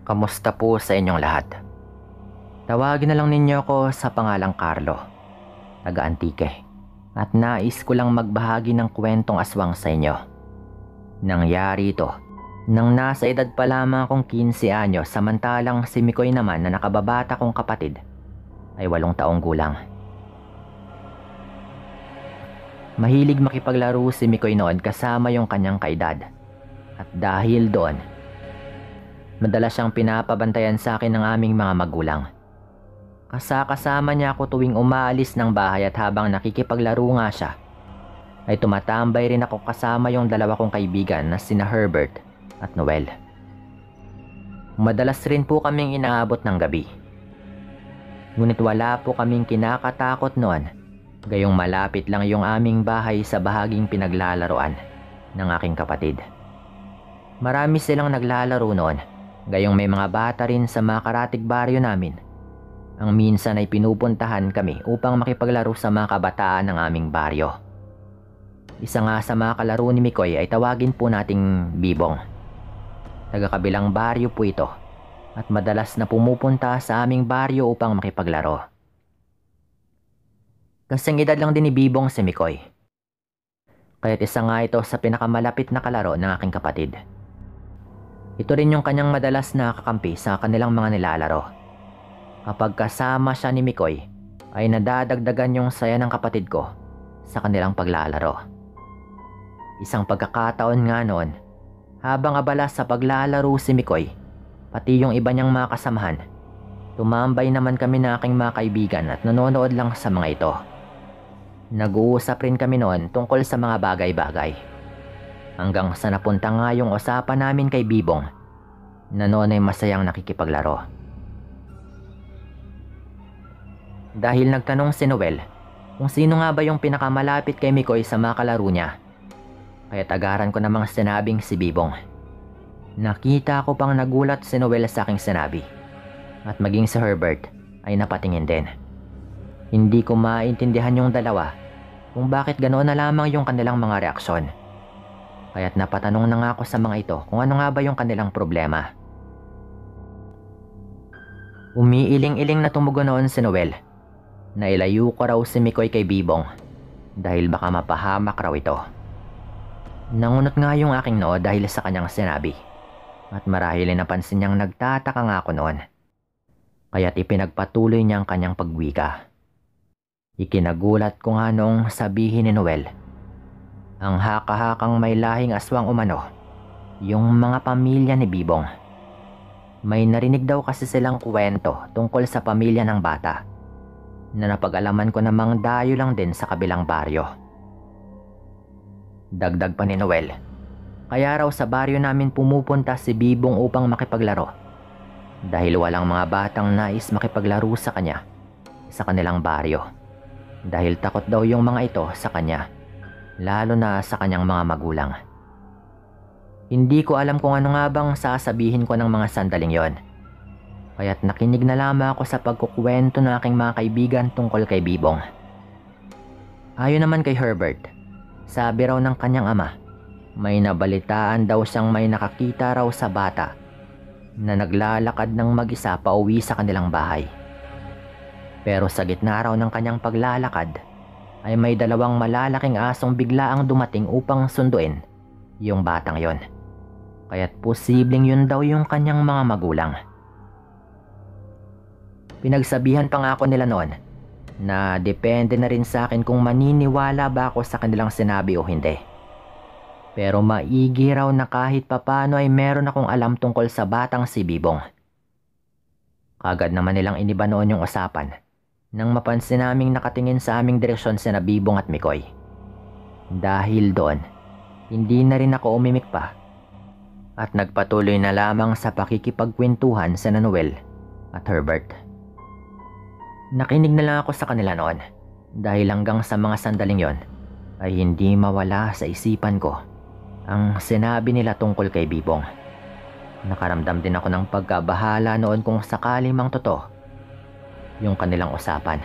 Kamusta po sa inyong lahat? Tawagin na lang ninyo ako sa pangalang Carlo, taga-Antique, at nais ko lang magbahagi ng kwentong aswang sa inyo. Nangyari ito nang nasa edad pa lamang akong 15 anyo, samantalang si Mikoy naman na nakababata kong kapatid ay 8 taong gulang. Mahilig makipaglaro si Mikoy noon kasama yung kanyang kaedad, at dahil doon, madalas siyang pinapabantayan sa akin ng aming mga magulang. Kasama niya ako tuwing umaalis ng bahay, at habang nakikipaglaro nga siya, ay tumatambay rin ako kasama yung dalawa kong kaibigan na sina Herbert at Noel. Madalas rin po kaming inaabot ng gabi. Ngunit wala po kaming kinakatakot noon, gayong malapit lang yung aming bahay sa bahaging pinaglalaroan ng aking kapatid. Marami silang naglalaro noon, gayong may mga bata rin sa mga karatig baryo namin. Ang minsan ay pinupuntahan kami upang makipaglaro sa mga kabataan ng aming baryo. Isa nga sa mga kalaro ni Mikoy ay tawagin po nating Bibong. Taga-kabilang baryo po ito, at madalas na pumupunta sa aming baryo upang makipaglaro. Kasing edad lang din ni Bibong si Mikoy, kaya't isa nga ito sa pinakamalapit na kalaro ng aking kapatid. Ito rin yung kanyang madalas na kakampi sa kanilang mga nilalaro. Kapag kasama siya ni Mikoy, ay nadadagdagan yung saya ng kapatid ko sa kanilang paglalaro. Isang pagkakataon nga noon, habang abala sa paglalaro si Mikoy, pati yung iba niyang mga kasamahan, tumambay naman kami na aking mga kaibigan at nanonood lang sa mga ito. Nag-uusap rin kami noon tungkol sa mga bagay-bagay. Hanggang sa napunta nga yung usapan namin kay Bibong, na noon ay masayang nakikipaglaro. Dahil nagtanong si Noel kung sino nga ba yung pinakamalapit kay Mikoy sa mga kalaro niya, kaya tagaran ko namang sinabing si Bibong. Nakita ko pang nagulat si Noel sa aking sinabi, at maging si Herbert ay napatingin din. Hindi ko maintindihan yung dalawa kung bakit ganoon na lamang yung kanilang mga reaksyon. Kaya't napatanong na nga ako sa mga ito kung ano nga ba yung kanilang problema. Umiiling-iling na tumugon noon si Noel na ilayo ko raw si Mikoy kay Bibong dahil baka mapahamak raw ito. Nangunot nga yung aking noo dahil sa kanyang sinabi, at marahil ay napansin niyang nagtataka nga ako noon. Kaya't ipinagpatuloy niya ang kanyang pagwika. Ikinagulat ko nga noong sabihin ni Noel, ang haka-hakang may lahing aswang umano, yung mga pamilya ni Bibong. May narinig daw kasi silang kwento tungkol sa pamilya ng bata, na napag-alaman ko namang dayo lang din sa kabilang baryo. Dagdag pa ni Noel, kaya raw sa baryo namin pumupunta si Bibong upang makipaglaro, dahil walang mga batang nais makipaglaro sa kanya sa kanilang baryo, dahil takot daw yung mga ito sa kanya, lalo na sa kanyang mga magulang. Hindi ko alam kung ano nga bang sasabihin ko ng mga sandaling yon, kaya't nakinig na lamang ako sa pagkukwento ng aking mga kaibigan tungkol kay Bibong. Ayon naman kay Herbert, sabi raw ng kanyang ama, may nabalitaan daw siyang may nakakita raw sa bata na naglalakad ng mag-isa pauwi sa kanilang bahay. Pero sa gitna raw ng kanyang paglalakad, ay may 2 malalaking asong biglaang dumating upang sunduin yung batang yon. Kaya't posibleng yun daw yung kanyang mga magulang. Pinagsabihan pa nga ako nila noon na depende na rin sa akin kung maniniwala ba ako sa kanilang sinabi o hindi. Pero maigi raw na kahit papano ay meron akong alam tungkol sa batang si Bibong. Kagad naman nilang iniba noon yung usapan nang mapansin naming nakatingin sa aming direksyon sina Bibong at Mikoy. Dahil doon, hindi na rin ako umimik pa, at nagpatuloy na lamang sa pakikipagkwentuhan sina Noel at Herbert. Nakinig na lang ako sa kanila noon, dahil hanggang sa mga sandaling yon ay hindi mawala sa isipan ko ang sinabi nila tungkol kay Bibong. Nakaramdam din ako ng pagkabahala noon kung sakali mang totoo yung kanilang usapan,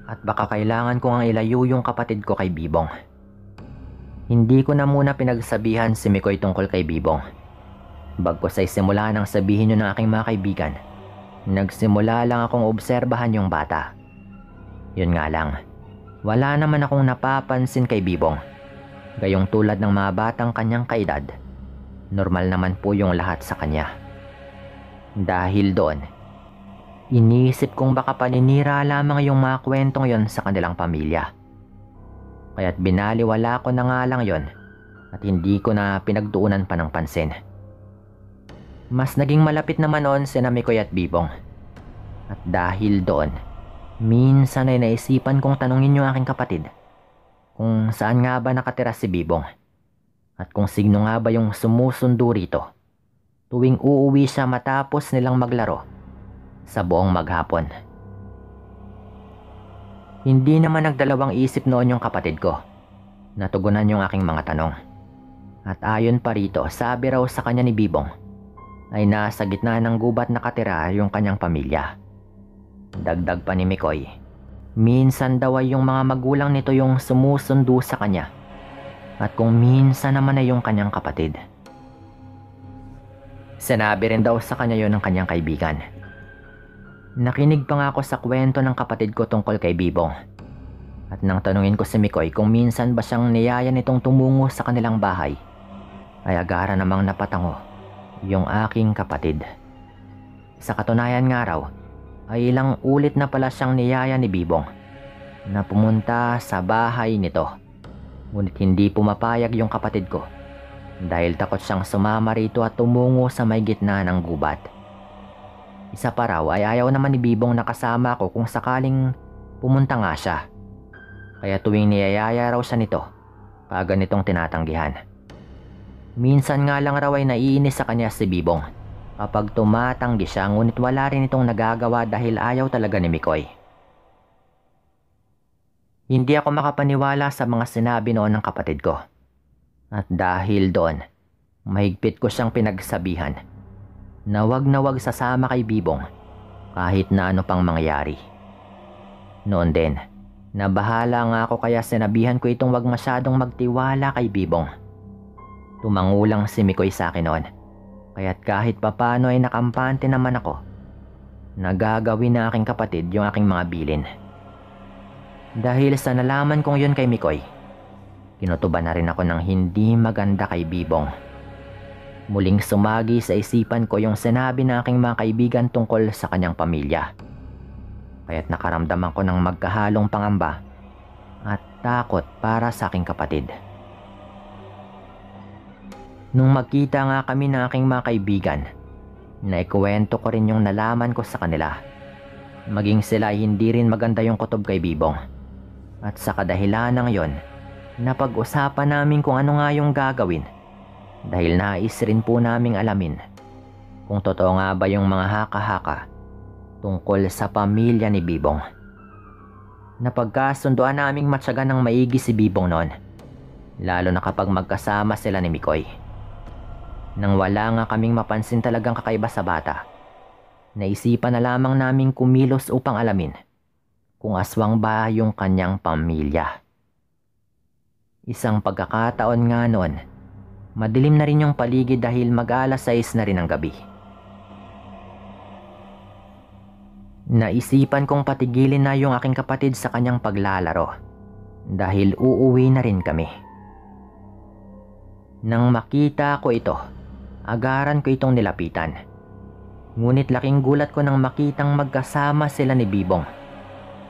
at baka kailangan ko ang ilayo yung kapatid ko kay Bibong. Hindi ko na muna pinagsabihan si Mikoy tungkol kay Bibong, bagkus ay simula nang sabihin yun ng aking mga kaibigan, nagsimula lang akong obserbahan yung bata. Yun nga lang, wala naman akong napapansin kay Bibong. Gayong tulad ng mga batang kanyang kaedad, normal naman po yung lahat sa kanya. Dahil doon, iniisip kong baka paninira lamang yung mga kwentong yon sa kanilang pamilya. Kaya't binaliwala ko na nga lang yon at hindi ko na pinagtuunan pa ng pansin. Mas naging malapit naman noon sina Mikoy at Bibong. At dahil doon, minsan ay naisipan kong tanungin yung aking kapatid kung saan nga ba nakatira si Bibong at kung sino nga ba yung sumusundo rito tuwing uuwi siya matapos nilang maglaro sa buong maghapon. Hindi naman nagdalawang isip noon yung kapatid ko. Natugunan yung aking mga tanong. At ayon pa rito, sabi raw sa kanya ni Bibong ay nasa gitna ng gubat nakatira yung kanyang pamilya. Dagdag pa ni Mikoy, minsan daw ay yung mga magulang nito yung sumusundo sa kanya at kung minsan naman ay yung kanyang kapatid. Sinabi rin daw sa kanya yon ng kanyang kaibigan. Nakinig pa nga ako sa kwento ng kapatid ko tungkol kay Bibong at nang tanungin ko si Mikoy kung minsan ba siyang niyaya nitong tumungo sa kanilang bahay ay agara namang napatango yung aking kapatid. Sa katunayan nga raw ay ilang ulit na pala siyang niyaya ni Bibong na pumunta sa bahay nito. Ngunit hindi pumapayag yung kapatid ko dahil takot siyang sumama rito at tumungo sa may gitna ng gubat. Isa pa raw ay ayaw naman ni Bibong na kasama ko kung sakaling pumunta nga siya. Kaya tuwing niyayaya raw siya nito, ganitong tinatanggihan. Minsan nga lang raw ay naiinis sa kanya si Bibong kapag tumatanggi siya, ngunit wala rin itong nagagawa dahil ayaw talaga ni Mikoy. Hindi ako makapaniwala sa mga sinabi noon ng kapatid ko. At dahil doon, mahigpit ko siyang pinagsabihan na wag sasama kay Bibong kahit na ano pang mangyari. Noon din, nabahala nga ako kaya sinabihan ko itong wag masyadong magtiwala kay Bibong. Tumangulang si Mikoy sa akin noon. Kaya't kahit papano ay nakampante naman ako. Nagagawin na aking kapatid yung aking mga bilin. Dahil sa nalaman kong yun kay Mikoy, kinutuban na rin ako ng hindi maganda kay Bibong. Muling sumagi sa isipan ko yung sinabi ng aking mga kaibigan tungkol sa kanyang pamilya. Kaya't nakaramdaman ko ng magkahalong pangamba at takot para sa aking kapatid. Nung magkita nga kami ng aking mga kaibigan, naikuwento ko rin yung nalaman ko sa kanila. Maging sila ay hindi rin maganda yung kutob kay Bibong. At sa kadahilan ng yon, napag-usapan namin kung ano nga yung gagawin. Dahil nais rin po naming alamin kung totoo nga ba yung mga haka-haka tungkol sa pamilya ni Bibong. Napagkasunduan naming matyagan ng maigi si Bibong noon, lalo na kapag magkasama sila ni Mikoy. Nang wala nga kaming mapansin talagang kakaiba sa bata, naisipan na lamang naming kumilos upang alamin kung aswang ba yung kanyang pamilya. Isang pagkakataon nga noon, madilim na rin yung paligid dahil mag-alas 6 na rin ang gabi. Naisipan kong patigilin na yung aking kapatid sa kanyang paglalaro dahil uuwi na rin kami. Nang makita ko ito, agaran ko itong nilapitan. Ngunit laking gulat ko nang makitang magkasama sila ni Bibong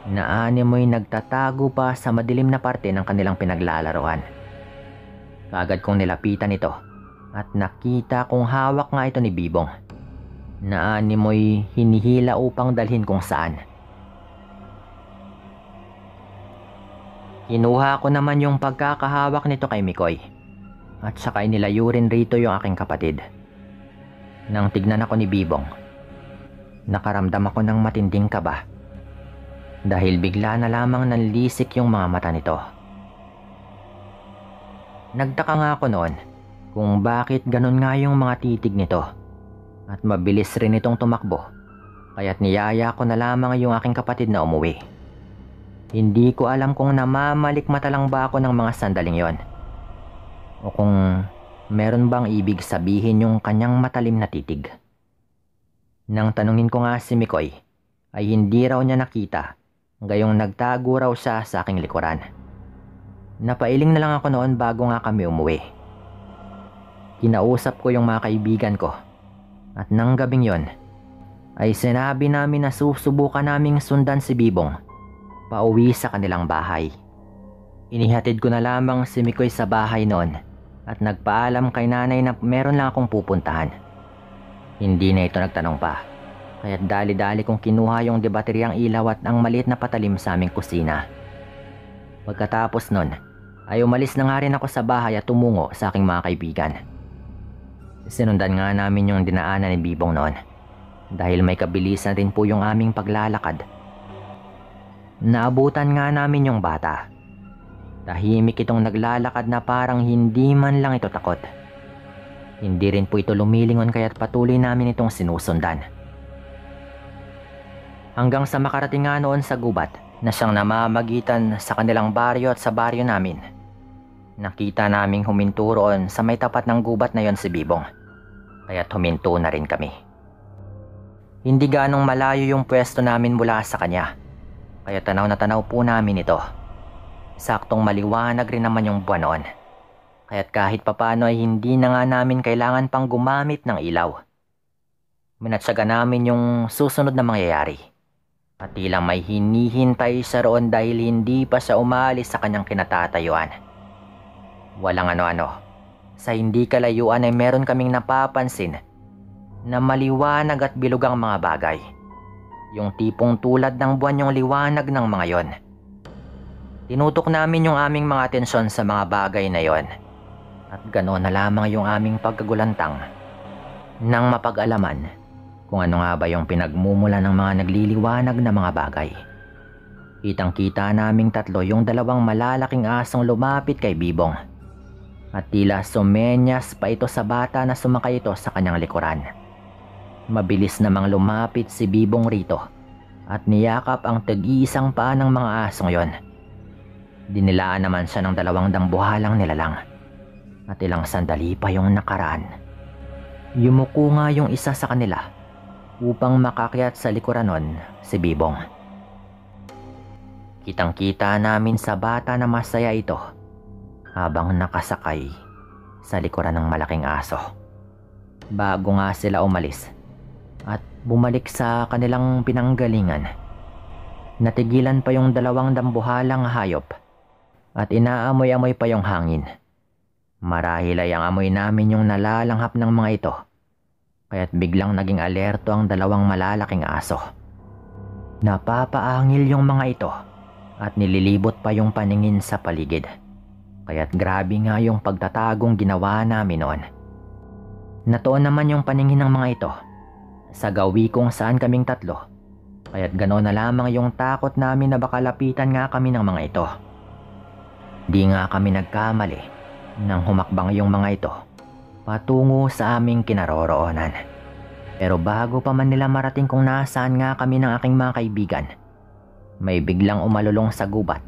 na animoy nagtatago pa sa madilim na parte ng kanilang pinaglalaroan. Kaagad kong nilapitan ito at nakita kong hawak nga ito ni Bibong na animoy hinihila upang dalhin kung saan. Kinuha ko naman yung pagkakahawak nito kay Mikoy at saka inilayo rin rito yung aking kapatid. Nang tignan ako ni Bibong, nakaramdam ako ng matinding kaba dahil bigla na lamang nanlisik yung mga mata nito. Nagtaka nga ako noon kung bakit ganun nga yung mga titig nito at mabilis rin itong tumakbo, kaya't niyaya ko na lamang yung aking kapatid na umuwi. Hindi ko alam kung namamalikmata lang ba ako ng mga sandaling yon o kung Meron bang ibig sabihin yung kanyang matalim na titig? Nang tanungin ko nga si Mikoy, ay hindi raw niya nakita, gayong nagtago raw siya sa aking likuran. Napailing na lang ako noon bago nga kami umuwi. Kinausap ko yung mga kaibigan ko at nang gabing yon ay sinabi namin na susubukan naming sundan si Bibong pauwi sa kanilang bahay. Inihatid ko na lamang si Mikoy sa bahay noon at nagpaalam kay nanay na meron lang akong pupuntahan. Hindi na ito nagtanong pa, kaya't dali-dali kong kinuha yung debateryang ilaw at ang maliit na patalim sa aming kusina. Pagkatapos nun, ay umalis na nga rin ako sa bahay at tumungo sa aking mga kaibigan. Sinundan nga namin yung dinaanan ni Bibong noon dahil may kabilisan rin po yung aming paglalakad. Naabutan nga namin yung bata. Tahimik itong naglalakad na parang hindi man lang ito takot. Hindi rin po ito lumilingon kaya't patuloy namin itong sinusundan. Hanggang sa makarating nga noon sa gubat na siyang namamagitan sa kanilang baryo at sa baryo namin. Nakita naming huminto roon sa may tapat ng gubat na yon si Bibong. Kaya't huminto na rin kami. Hindi ganong malayo yung pwesto namin mula sa kanya. Kaya tanaw na tanaw po namin ito. Saktong maliwanag rin naman yung buwan noon. Kaya't kahit papano ay hindi na nga namin kailangan pang gumamit ng ilaw. Minatsyaga namin yung susunod na mangyayari. At tila may hinihintay siya roon dahil hindi pa siya umalis sa kanyang kinatatayuan. Walang ano-ano. Sa hindi kalayuan ay meron kaming napapansin na maliwanag at bilugang mga bagay. Yung tipong tulad ng buwan yung liwanag ng mga yon. Tinutok namin yung aming mga atensyon sa mga bagay na yon. At ganoon na lamang yung aming pagkagulantang nang mapag-alaman kung ano nga ba yung pinagmumula ng mga nagliliwanag na mga bagay. Kitang-kita naming tatlo yung dalawang malalaking asong lumapit kay Bibong. At tila sumenyas pa ito sa bata na sumakay ito sa kanyang likuran. Mabilis namang lumapit si Bibong rito at niyakap ang tag-iisang paa ng mga asong yon. Dinilaan naman siya ng dalawang dambuhalang nilalang at ilang sandali pa yung nakaraan. Yumuko nga yung isa sa kanila upang makakyat sa likuran nun si Bibong. Kitang-kita namin sa bata na masaya ito habang nakasakay sa likuran ng malaking aso. Bago nga sila umalis at bumalik sa kanilang pinanggalingan, natigilan pa yung dalawang dambuhalang hayop at inaamoy-amoy pa yung hangin. Marahil ay ang amoy namin yung nalalanghap ng mga ito, kaya't biglang naging alerto ang dalawang malalaking aso. Napapaangil yung mga ito at nililibot pa yung paningin sa paligid. Kaya't grabe nga yung pagtatagong ginawa namin noon. Natuon naman yung paningin ng mga ito sa gawi kung saan kaming tatlo. Kaya't ganoon na lamang yung takot namin na baka lapitan nga kami ng mga ito. Di nga kami nagkamali nang humakbang yung mga ito patungo sa aming kinaroroonan. Pero bago pa man nila marating kung nasaan nga kami ng aking mga kaibigan, may biglang umalulong sa gubat,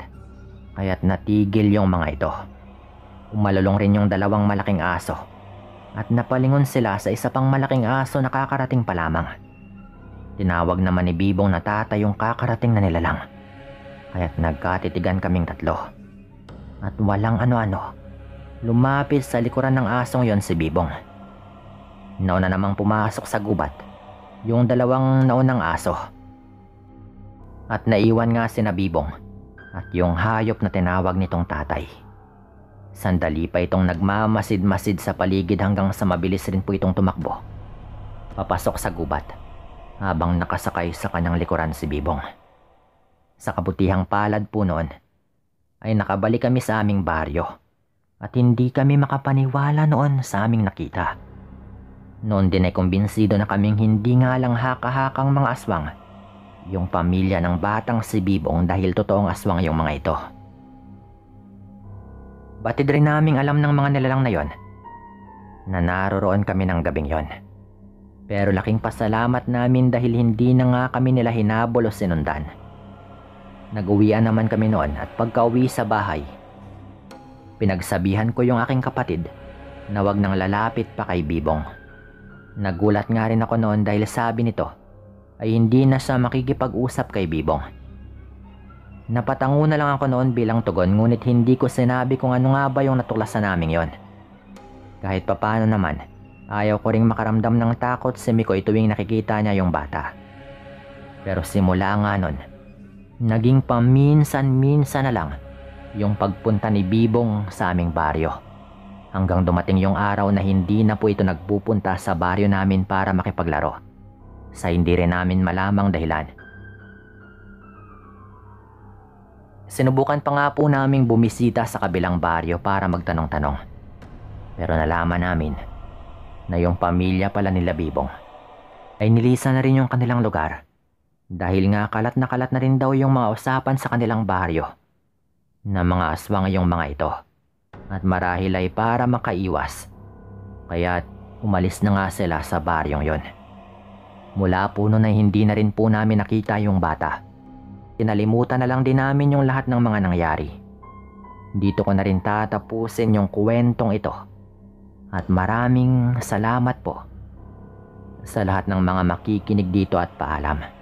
kaya't natigil yung mga ito. Umalulong rin yung dalawang malaking aso at napalingon sila sa isa pang malaking aso na kakarating pa lamang. Tinawag naman ni Bibong na tatay yung kakarating na nilalang, kaya't nagkatitigan kaming tatlo. At walang ano-ano, lumapit sa likuran ng asong yon si Bibong. Nauna namang pumasok sa gubat yung dalawang naunang aso. At naiwan nga si Bibong at yung hayop na tinawag nitong tatay. Sandali pa itong nagmamasid-masid sa paligid hanggang sa mabilis rin po itong tumakbo papasok sa gubat habang nakasakay sa kanyang likuran si Bibong. Sa kabutihang palad po noon ay nakabalik kami sa aming baryo at hindi kami makapaniwala noon sa aming nakita. Noon din ay kumbinsido na kaming hindi nga lang haka-hakang mga aswang yung pamilya ng batang si Bibong dahil totoong aswang yung mga ito. Batid rin naming alam ng mga nilalang na yon na naroroon kami ng gabing yon. Pero laking pasalamat namin dahil hindi na nga kami nila hinabol o sinundan. Nag-uwian naman kami noon at pagka-uwi sa bahay, pinagsabihan ko yung aking kapatid na wag nang lalapit pa kay Bibong. Nagulat nga rin ako noon dahil sabi nito ay hindi na siya makikipag-usap kay Bibong. Napatango na lang ako noon bilang tugon, ngunit hindi ko sinabi kung ano nga ba yung natuklasan naming yon. Kahit papano naman, ayaw ko ring makaramdam ng takot si Mikoy tuwing nakikita niya yung bata. Pero simula nga nun, naging paminsan-minsan na lang yung pagpunta ni Bibong sa aming baryo. Hanggang dumating yung araw na hindi na po ito nagpupunta sa baryo namin para makipaglaro. Sa hindi rin namin malamang dahilan. Sinubukan pa nga po naming bumisita sa kabilang baryo para magtanong-tanong. Pero nalaman namin na yung pamilya pala nila Bibong ay nilisan na rin yung kanilang lugar. Dahil nga kalat na rin daw yung mga usapan sa kanilang baryo na mga aswang yung mga ito. At marahil ay para makaiwas. Kaya umalis na nga sila sa baryong yon. Mula po noon ay hindi na rin po namin nakita yung bata. Kinalimutan na lang din namin yung lahat ng mga nangyari. Dito ko na rin tatapusin yung kwentong ito. At maraming salamat po sa lahat ng mga makikinig dito at paalam.